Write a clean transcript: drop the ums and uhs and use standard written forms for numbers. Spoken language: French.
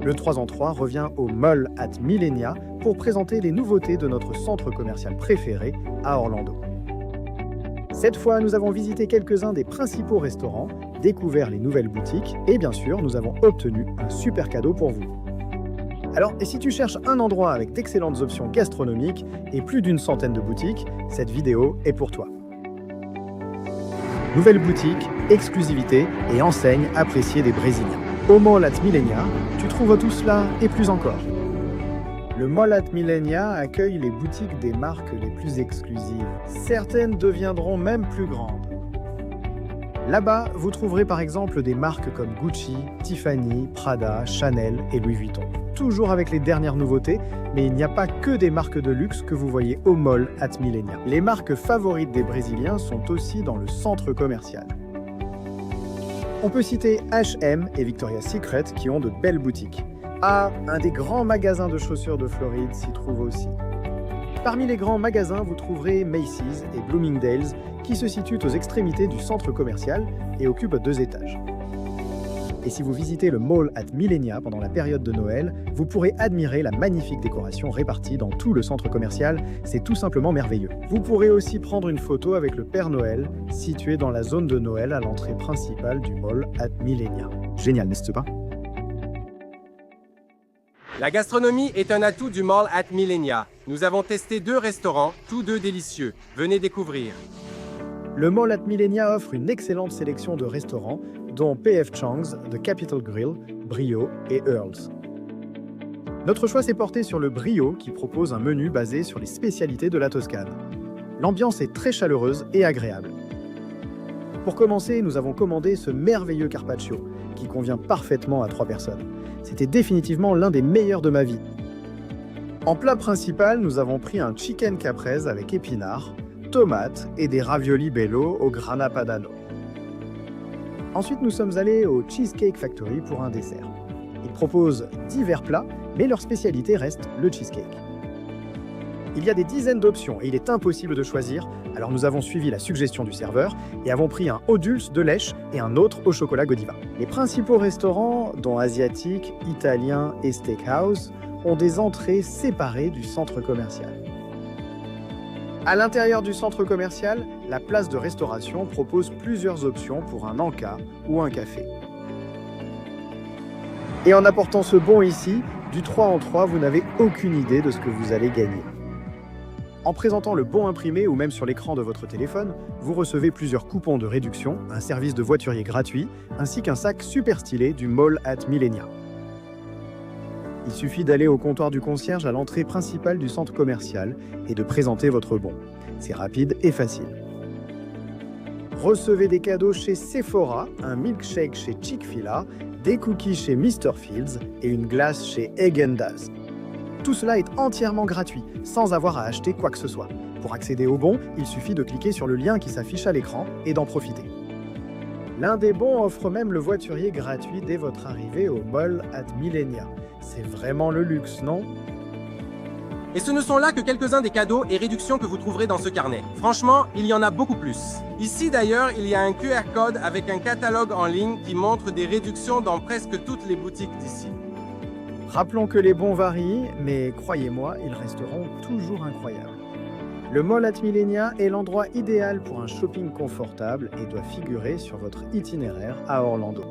Le 3 en 3 revient au Mall at Millenia pour présenter les nouveautés de notre centre commercial préféré à Orlando. Cette fois, nous avons visité quelques-uns des principaux restaurants, découvert les nouvelles boutiques et bien sûr, nous avons obtenu un super cadeau pour vous. Alors, et si tu cherches un endroit avec d'excellentes options gastronomiques et plus d'une centaine de boutiques, cette vidéo est pour toi. Nouvelles boutiques, exclusivité et enseignes appréciées des Brésiliens. Au Mall at Millenia, tu trouves tout cela et plus encore. Le Mall at Millenia accueille les boutiques des marques les plus exclusives. Certaines deviendront même plus grandes. Là-bas, vous trouverez par exemple des marques comme Gucci, Tiffany, Prada, Chanel et Louis Vuitton. Toujours avec les dernières nouveautés, mais il n'y a pas que des marques de luxe que vous voyez au Mall at Millenia. Les marques favorites des Brésiliens sont aussi dans le centre commercial. On peut citer H&M et Victoria's Secret qui ont de belles boutiques. Ah, un des grands magasins de chaussures de Floride s'y trouve aussi. Parmi les grands magasins, vous trouverez Macy's et Bloomingdale's qui se situent aux extrémités du centre commercial et occupent 2 étages. Et si vous visitez le Mall at Millenia pendant la période de Noël, vous pourrez admirer la magnifique décoration répartie dans tout le centre commercial, c'est tout simplement merveilleux. Vous pourrez aussi prendre une photo avec le Père Noël, situé dans la zone de Noël à l'entrée principale du Mall at Millenia. Génial, n'est-ce pas? La gastronomie est un atout du Mall at Millenia. Nous avons testé 2 restaurants, tous 2 délicieux. Venez découvrir. Le Mall at Millenia offre une excellente sélection de restaurants, dont P.F. Chang's, The Capitol Grill, Brio et Earl's. Notre choix s'est porté sur le Brio, qui propose un menu basé sur les spécialités de la Toscane. L'ambiance est très chaleureuse et agréable. Pour commencer, nous avons commandé ce merveilleux carpaccio, qui convient parfaitement à 3 personnes. C'était définitivement l'un des meilleurs de ma vie. En plat principal, nous avons pris un chicken caprese avec épinards, tomates et des raviolis bello au grana padano. Ensuite, nous sommes allés au Cheesecake Factory pour un dessert. Ils proposent divers plats, mais leur spécialité reste le cheesecake. Il y a des dizaines d'options et il est impossible de choisir, alors nous avons suivi la suggestion du serveur et avons pris un au dulce de lèche et un autre au chocolat Godiva. Les principaux restaurants, dont asiatiques, italiens et steakhouse, ont des entrées séparées du centre commercial. À l'intérieur du centre commercial, la place de restauration propose plusieurs options pour un encas ou un café. Et en apportant ce bon ici, du 3 en 3, vous n'avez aucune idée de ce que vous allez gagner. En présentant le bon imprimé ou même sur l'écran de votre téléphone, vous recevez plusieurs coupons de réduction, un service de voiturier gratuit, ainsi qu'un sac super stylé du Mall at Millenia. Il suffit d'aller au comptoir du concierge à l'entrée principale du centre commercial et de présenter votre bon. C'est rapide et facile. Recevez des cadeaux chez Sephora, un milkshake chez Chick-fil-A, des cookies chez Mr. Fields et une glace chez Häagen-Dazs. Tout cela est entièrement gratuit, sans avoir à acheter quoi que ce soit. Pour accéder au bon, il suffit de cliquer sur le lien qui s'affiche à l'écran et d'en profiter. L'un des bons offre même le voiturier gratuit dès votre arrivée au Mall at Millenia. C'est vraiment le luxe, non? Et ce ne sont là que quelques-uns des cadeaux et réductions que vous trouverez dans ce carnet. Franchement, il y en a beaucoup plus. Ici d'ailleurs, il y a un QR code avec un catalogue en ligne qui montre des réductions dans presque toutes les boutiques d'ici. Rappelons que les bons varient, mais croyez-moi, ils resteront toujours incroyables. Le Mall at Millenia est l'endroit idéal pour un shopping confortable et doit figurer sur votre itinéraire à Orlando.